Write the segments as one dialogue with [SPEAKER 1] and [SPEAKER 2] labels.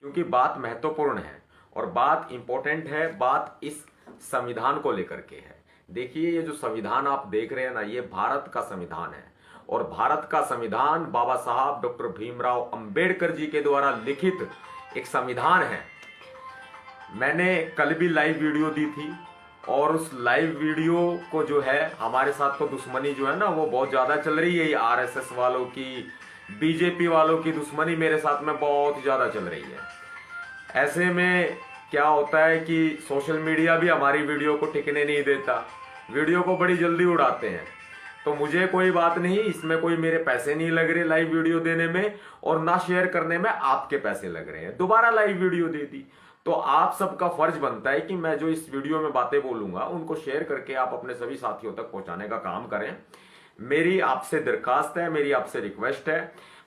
[SPEAKER 1] क्योंकि बात महत्वपूर्ण है और बात इंपॉर्टेंट है। बात इस संविधान को लेकर के है। देखिए, ये जो संविधान आप देख रहे हैं ना, ये भारत का संविधान है और भारत का संविधान बाबा साहब डॉक्टर भीमराव अंबेडकर जी के द्वारा लिखित एक संविधान है। मैंने कल भी लाइव वीडियो दी थी और उस लाइव वीडियो को जो है, हमारे साथ तो दुश्मनी जो है ना वो बहुत ज्यादा चल रही है। आरएसएस वालों की, बीजेपी वालों की दुश्मनी मेरे साथ में बहुत ज्यादा चल रही है। ऐसे में क्या होता है कि सोशल मीडिया भी हमारी वीडियो को टिकने नहीं देता, वीडियो को बड़ी जल्दी उड़ाते हैं। तो मुझे कोई बात नहीं, इसमें कोई मेरे पैसे नहीं लग रहे लाइव वीडियो देने में, और ना शेयर करने में आपके पैसे लग रहे हैं। दोबारा लाइव वीडियो दे दी तो आप सबका फर्ज बनता है कि मैं जो इस वीडियो में बातें बोलूंगा उनको शेयर करके आप अपने सभी साथियों तक पहुंचाने का काम करें। मेरी आपसे दरखास्त है, मेरी आपसे रिक्वेस्ट है।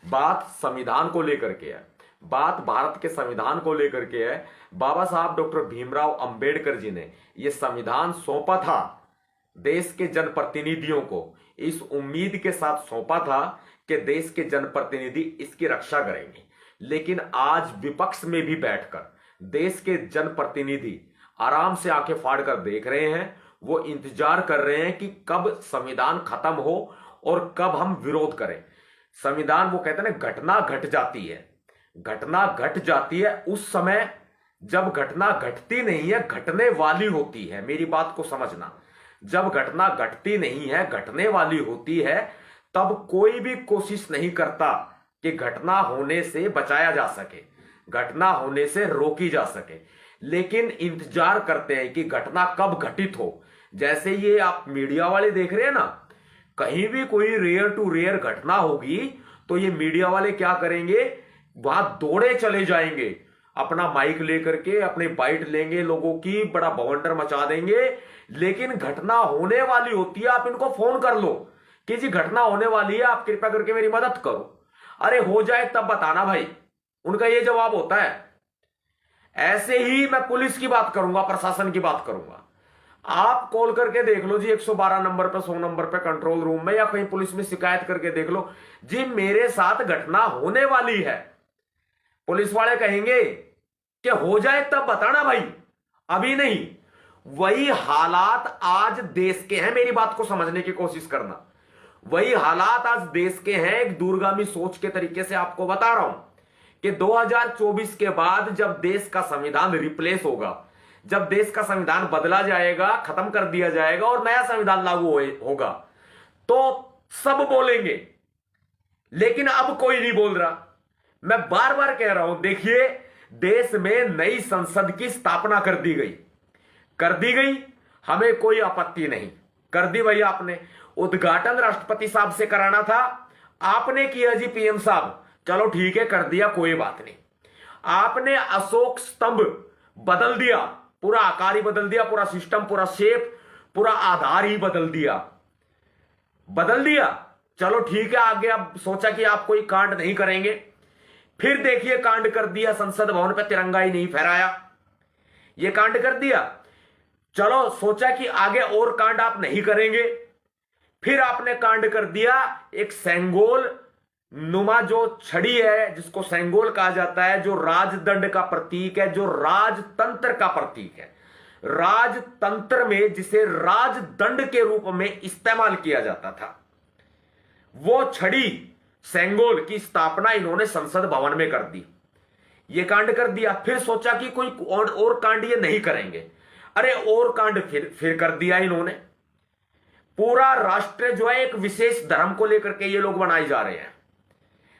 [SPEAKER 1] बात संविधान को लेकर के है, बात भारत के संविधान को लेकर के है। बाबा साहब डॉक्टर भीमराव अंबेडकर जी ने यह संविधान सौंपा था देश के जनप्रतिनिधियों को, इस उम्मीद के साथ सौंपा था कि देश के जनप्रतिनिधि इसकी रक्षा करेंगे। लेकिन आज विपक्ष में भी बैठकर देश के जनप्रतिनिधि आराम से आंखें फाड़ कर देख रहे हैं। वो इंतजार कर रहे हैं कि कब संविधान खत्म हो और कब हम विरोध करें। संविधान, वो कहते हैं ना, घटना घट जाती है, घटना घट जाती है उस समय जब घटना घटती नहीं है, घटने वाली होती है। मेरी बात को समझना, जब घटना घटती नहीं है, घटने वाली होती है, तब कोई भी कोशिश नहीं करता कि घटना होने से बचाया जा सके, घटना होने से रोकी जा सके। लेकिन इंतजार करते हैं कि घटना कब घटित हो। जैसे ये आप मीडिया वाले देख रहे हैं ना, कहीं भी कोई रेयर टू रेयर घटना होगी तो ये मीडिया वाले क्या करेंगे, वहां दौड़े चले जाएंगे, अपना माइक लेकर के अपने बाइट लेंगे, लोगों की बड़ा बवंडर मचा देंगे। लेकिन घटना होने वाली होती है, आप इनको फोन कर लो कि जी घटना होने वाली है, आप कृपया करके मेरी मदद करो। अरे हो जाए तब बताना भाई, उनका ये जवाब होता है। ऐसे ही मैं पुलिस की बात करूंगा, प्रशासन की बात करूंगा। आप कॉल करके देख लो जी 112 नंबर पे, 100 नंबर पे, कंट्रोल रूम में या कहीं पुलिस में शिकायत करके देख लो जी मेरे साथ घटना होने वाली है। पुलिस वाले कहेंगे कि हो जाए तब बताना भाई, अभी नहीं। वही हालात आज देश के हैं, मेरी बात को समझने की कोशिश करना। वही हालात आज देश के हैं। एक दूरगामी सोच के तरीके से आपको बता रहा हूं कि 2024 के बाद जब देश का संविधान रिप्लेस होगा, जब देश का संविधान बदला जाएगा, खत्म कर दिया जाएगा और नया संविधान लागू होगा, तो सब बोलेंगे। लेकिन अब कोई नहीं बोल रहा। मैं बार बार कह रहा हूं, देखिए देश में नई संसद की स्थापना कर दी गई, हमें कोई आपत्ति नहीं। कर दी भाई आपने। उद्घाटन राष्ट्रपति साहब से कराना था, आपने किया जी पीएम साहब, चलो ठीक है कर दिया, कोई बात नहीं। आपने अशोक स्तंभ बदल दिया, पूरा आकार ही बदल दिया, पूरा सिस्टम, पूरा शेप, पूरा आधार ही बदल दिया। चलो ठीक है, आगे अब सोचा कि आप कोई कांड नहीं करेंगे, फिर देखिए कांड कर दिया, संसद भवन पे तिरंगा ही नहीं फहराया, ये कांड कर दिया। चलो सोचा कि आगे और कांड आप नहीं करेंगे, फिर आपने कांड कर दिया। एक सेंगोल नुमा जो छड़ी है, जिसको सेंगोल कहा जाता है, जो राजदंड का प्रतीक है, जो राजतंत्र का प्रतीक है, राजतंत्र में जिसे राजदंड के रूप में इस्तेमाल किया जाता था, वो छड़ी सेंगोल की स्थापना इन्होंने संसद भवन में कर दी। ये कांड कर दिया। फिर सोचा कि कोई और कांड ये नहीं करेंगे, अरे और कांड फिर कर दिया इन्होंने। पूरा राष्ट्र जो है एक विशेष धर्म को लेकर के ये लोग बनाए जा रहे हैं।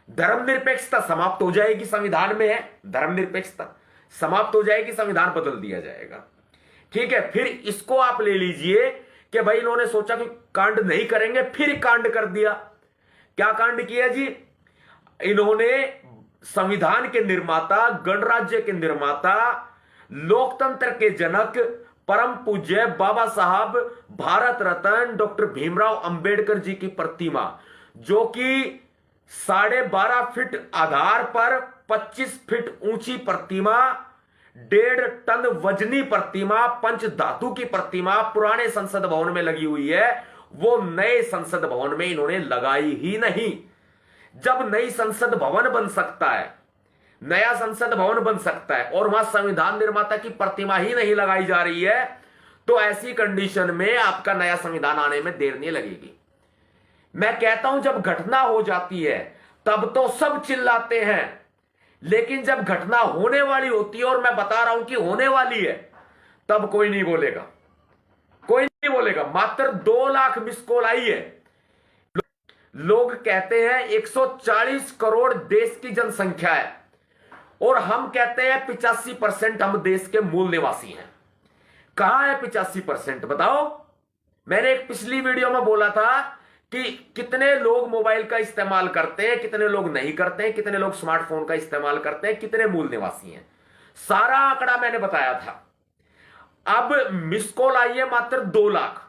[SPEAKER 1] धर्मनिरपेक्षता समाप्त हो जाएगी, संविधान में है धर्मनिरपेक्षता, समाप्त हो जाएगी, संविधान बदल दिया जाएगा। ठीक है, फिर इसको आप ले लीजिए कि भाई इन्होंने सोचा कि कांड नहीं करेंगे, फिर कांड कर दिया। क्या कांड किया जी? इन्होंने संविधान के निर्माता, गणराज्य के निर्माता, लोकतंत्र के जनक, परम पूज्य बाबा साहब भारत रत्न डॉक्टर भीमराव अंबेडकर जी की प्रतिमा, जो कि 12.5 फीट आधार पर 25 फीट ऊंची प्रतिमा, 1.5 टन वजनी प्रतिमा, पंच धातु की प्रतिमा पुराने संसद भवन में लगी हुई है, वो नए संसद भवन में इन्होंने लगाई ही नहीं। जब नई संसद भवन बन सकता है, नया संसद भवन बन सकता है और वहां संविधान निर्माता की प्रतिमा ही नहीं लगाई जा रही है, तो ऐसी कंडीशन में आपका नया संविधान आने में देर नहीं लगेगी। मैं कहता हूं जब घटना हो जाती है तब तो सब चिल्लाते हैं, लेकिन जब घटना होने वाली होती है, और मैं बता रहा हूं कि होने वाली है, तब कोई नहीं बोलेगा, कोई नहीं बोलेगा। मात्र 2 लाख मिस कॉल आई है। लोग कहते हैं 140 करोड़ देश की जनसंख्या है और हम कहते हैं 85% हम देश के मूल निवासी हैं। कहां है 85%? बताओ। मैंने एक पिछली वीडियो में बोला था कि कितने लोग मोबाइल का इस्तेमाल करते हैं, कितने लोग नहीं करते हैं, कितने लोग स्मार्टफोन का इस्तेमाल करते हैं, कितने मूल निवासी हैं। सारा आंकड़ा मैंने बताया था। अब मिस कॉल आई है मात्र 2 लाख।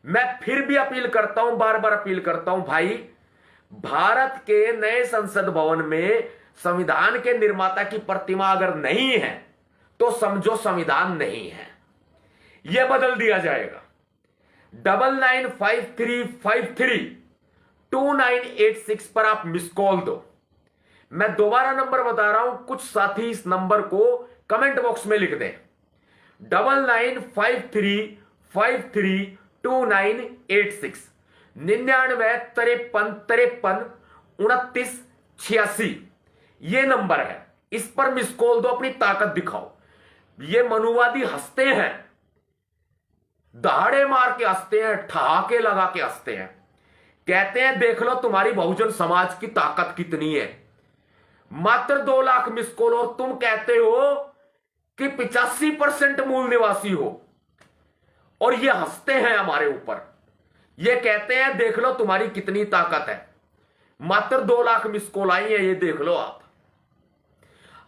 [SPEAKER 1] मैं फिर भी अपील करता हूं, बार बार अपील करता हूं, भाई भारत के नए संसद भवन में संविधान के निर्माता की प्रतिमा अगर नहीं है तो समझो संविधान नहीं है। यह बदल दिया जाएगा। 9953532986 पर आप मिस कॉल दो। मैं दोबारा नंबर बता रहा हूं, कुछ साथी इस नंबर को कमेंट बॉक्स में लिख दें। 9953532986 9953532986 ये नंबर है। इस पर मिस कॉल दो, अपनी ताकत दिखाओ। ये मनुवादी हंसते हैं, दहाड़े मार के हंसते हैं, ठहाके लगा के हंसते हैं, कहते हैं देख लो तुम्हारी बहुजन समाज की ताकत कितनी है। मात्र 2 लाख मिस कॉल और तुम कहते हो कि 85% मूल निवासी हो, और ये हंसते हैं हमारे ऊपर। ये कहते हैं देख लो तुम्हारी कितनी ताकत है। मात्र 2 लाख मिस कॉल आई है, ये देख लो आप।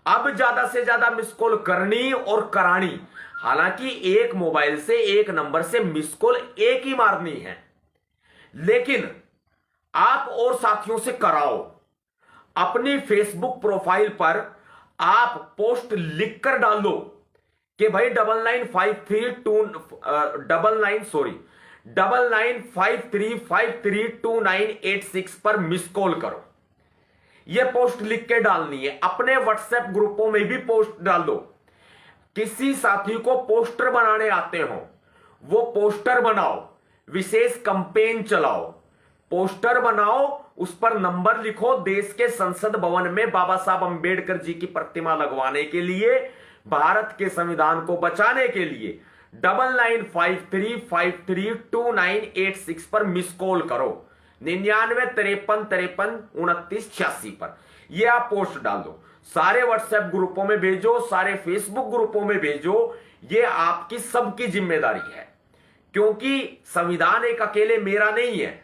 [SPEAKER 1] अब ज्यादा से ज्यादा मिस कॉल करनी और करानी। हालांकि एक मोबाइल से, एक नंबर से मिस कॉल एक ही मारनी है, लेकिन आप और साथियों से कराओ। अपनी फेसबुक प्रोफाइल पर आप पोस्ट लिखकर डाल दो कि भाई 9953532986 पर मिस कॉल करो। यह पोस्ट लिख के डालनी है। अपने व्हाट्सएप ग्रुपों में भी पोस्ट डाल दो। किसी साथी को पोस्टर बनाने आते हो, वो पोस्टर बनाओ, विशेष कैंपेन चलाओ, पोस्टर बनाओ, उस पर नंबर लिखो। देश के संसद भवन में बाबा साहब अंबेडकर जी की प्रतिमा लगवाने के लिए, भारत के संविधान को बचाने के लिए 9953532986 पर मिस कॉल करो। 9953532986 पर यह आप पोस्ट डाल दो। सारे व्हाट्सएप ग्रुपों में भेजो, सारे फेसबुक ग्रुपों में भेजो। यह आपकी सबकी जिम्मेदारी है, क्योंकि संविधान एक अकेले मेरा नहीं है।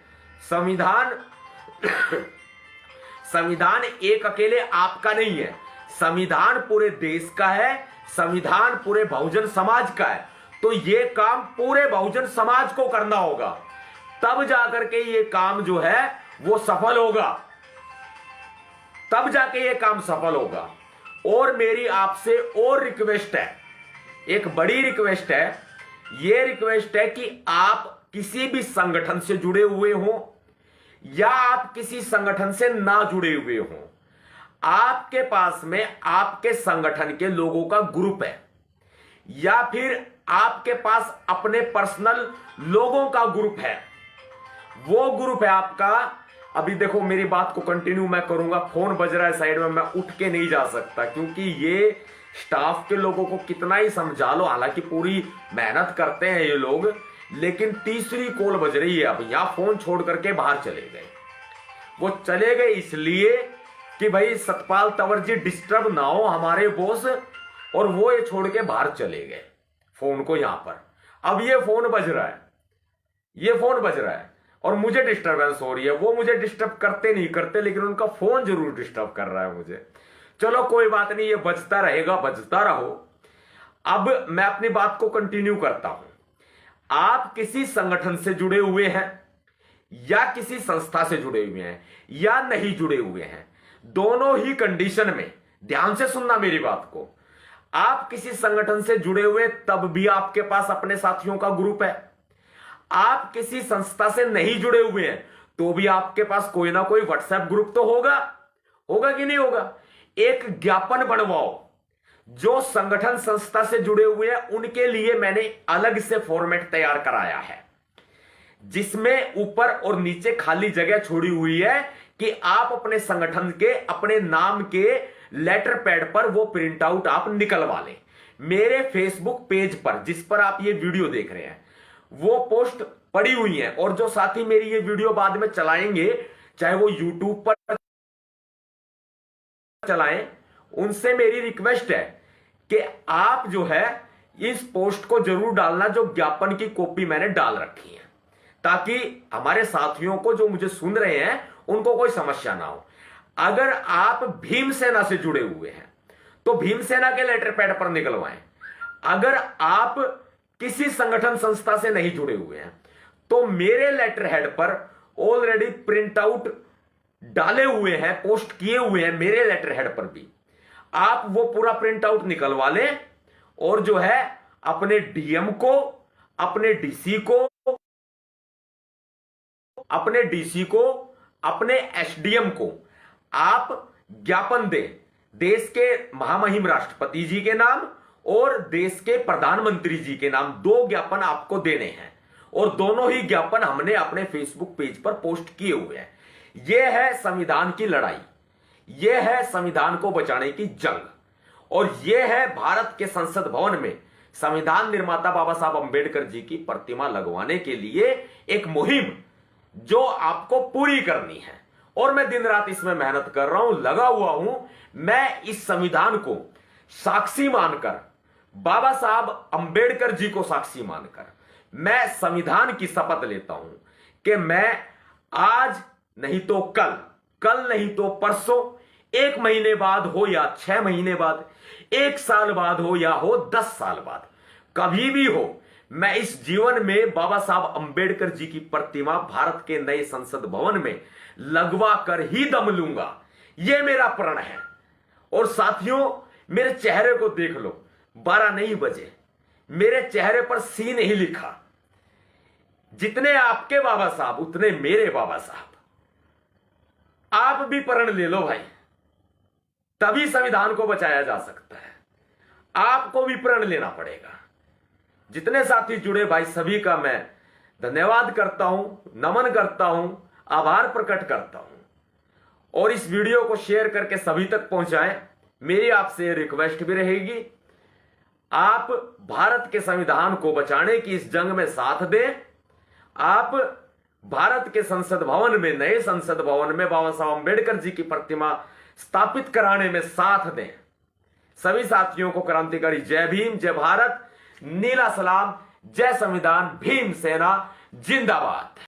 [SPEAKER 1] संविधान एक अकेले आपका नहीं है। संविधान पूरे देश का है, संविधान पूरे बहुजन समाज का है। तो यह काम पूरे बहुजन समाज को करना होगा, तब जाकर के ये काम जो है वो सफल होगा, तब जाके ये काम सफल होगा। और मेरी आपसे और रिक्वेस्ट है, एक बड़ी रिक्वेस्ट है। ये रिक्वेस्ट है कि आप किसी भी संगठन से जुड़े हुए हो या आप किसी संगठन से ना जुड़े हुए हो, आपके पास में आपके संगठन के लोगों का ग्रुप है या फिर आपके पास अपने पर्सनल लोगों का ग्रुप है, वो ग्रुप है आपका। अभी देखो मेरी बात को कंटिन्यू मैं करूंगा, फोन बज रहा है साइड में, मैं उठ के नहीं जा सकता, क्योंकि ये स्टाफ के लोगों को कितना ही समझा लो, हालांकि पूरी मेहनत करते हैं ये लोग, लेकिन तीसरी कॉल बज रही है। अब यहां फोन छोड़ करके बाहर चले गए। वो चले गए इसलिए कि भाई सतपाल तंवर जी डिस्टर्ब ना हो हमारे बॉस, और वो ये छोड़ के बाहर चले गए फोन को यहां पर। अब ये फोन बज रहा है, ये फोन बज रहा है और मुझे डिस्टर्बेंस हो रही है। वो मुझे डिस्टर्ब करते नहीं करते, लेकिन उनका फोन जरूर डिस्टर्ब कर रहा है मुझे। चलो कोई बात नहीं, ये बजता रहेगा, बजता रहो। अब मैं अपनी बात को कंटिन्यू करता हूं। आप किसी संगठन से जुड़े हुए हैं या किसी संस्था से जुड़े हुए हैं या नहीं जुड़े हुए हैं, दोनों ही कंडीशन में ध्यान से सुनना मेरी बात को। आप किसी संगठन से जुड़े हुए तब भी आपके पास अपने साथियों का ग्रुप है। आप किसी संस्था से नहीं जुड़े हुए हैं तो भी आपके पास कोई ना कोई व्हाट्सएप ग्रुप तो होगा, होगा कि नहीं होगा। एक ज्ञापन बनवाओ। जो संगठन संस्था से जुड़े हुए हैं उनके लिए मैंने अलग से फॉर्मेट तैयार कराया है, जिसमें ऊपर और नीचे खाली जगह छोड़ी हुई है कि आप अपने संगठन के अपने नाम के लेटर पैड पर वो प्रिंट आउट आप निकलवा लें। मेरे फेसबुक पेज पर, जिस पर आप ये वीडियो देख रहे हैं, वो पोस्ट पड़ी हुई है। और जो साथी मेरी ये वीडियो बाद में चलाएंगे, चाहे वो यूट्यूब पर चलाएं, उनसे मेरी रिक्वेस्ट है कि आप जो है इस पोस्ट को जरूर डालना, जो ज्ञापन की कॉपी मैंने डाल रखी है, ताकि हमारे साथियों को जो मुझे सुन रहे हैं उनको कोई समस्या ना हो। अगर आप भीमसेना से जुड़े हुए हैं तो भीमसेना के लेटर पैड पर निकलवाएं। अगर आप किसी संगठन संस्था से नहीं जुड़े हुए हैं तो मेरे लेटर हेड पर ऑलरेडी प्रिंट आउट डाले हुए हैं, पोस्ट किए हुए हैं मेरे लेटर हेड पर भी। आप वो पूरा प्रिंट आउट निकलवा लें और जो है अपने डीएम को, अपने डीसी को, अपने एसडीएम को आप ज्ञापन दें, देश के महामहिम राष्ट्रपति जी के नाम और देश के प्रधानमंत्री जी के नाम। 2 ज्ञापन आपको देने हैं और दोनों ही ज्ञापन हमने अपने फेसबुक पेज पर पोस्ट किए हुए हैं। यह है संविधान की लड़ाई, यह है संविधान को बचाने की जंग, और यह है भारत के संसद भवन में संविधान निर्माता बाबा साहब अंबेडकर जी की प्रतिमा लगवाने के लिए एक मुहिम जो आपको पूरी करनी है। और मैं दिन रात इसमें मेहनत कर रहा हूं, लगा हुआ हूं। मैं इस संविधान को साक्षी मानकर, बाबा साहब अंबेडकर जी को साक्षी मानकर, मैं संविधान की शपथ लेता हूं कि मैं आज नहीं तो कल नहीं तो परसों, 1 महीने बाद हो या 6 महीने बाद, 1 साल बाद हो या हो 10 साल बाद, कभी भी हो, मैं इस जीवन में बाबा साहब अंबेडकर जी की प्रतिमा भारत के नए संसद भवन में लगवा कर ही दम लूंगा। यह मेरा प्रण है। और साथियों, मेरे चेहरे को देख लो, 12 नहीं बजे, मेरे चेहरे पर सी नहीं लिखा। जितने आपके बाबा साहब उतने मेरे बाबा साहब। आप भी प्रण ले लो भाई, तभी संविधान को बचाया जा सकता है। आपको भी प्रण लेना पड़ेगा। जितने साथी जुड़े भाई, सभी का मैं धन्यवाद करता हूं, नमन करता हूं, आभार प्रकट करता हूं। और इस वीडियो को शेयर करके सभी तक पहुंचाएं। मेरी आपसे रिक्वेस्ट भी रहेगी, आप भारत के संविधान को बचाने की इस जंग में साथ दें। आप भारत के संसद भवन में, नए संसद भवन में बाबा साहब अंबेडकर जी की प्रतिमा स्थापित कराने में साथ दें। सभी साथियों को क्रांतिकारी जय भीम, जय भारत, नीला सलाम, जय संविधान, भीम सेना जिंदाबाद।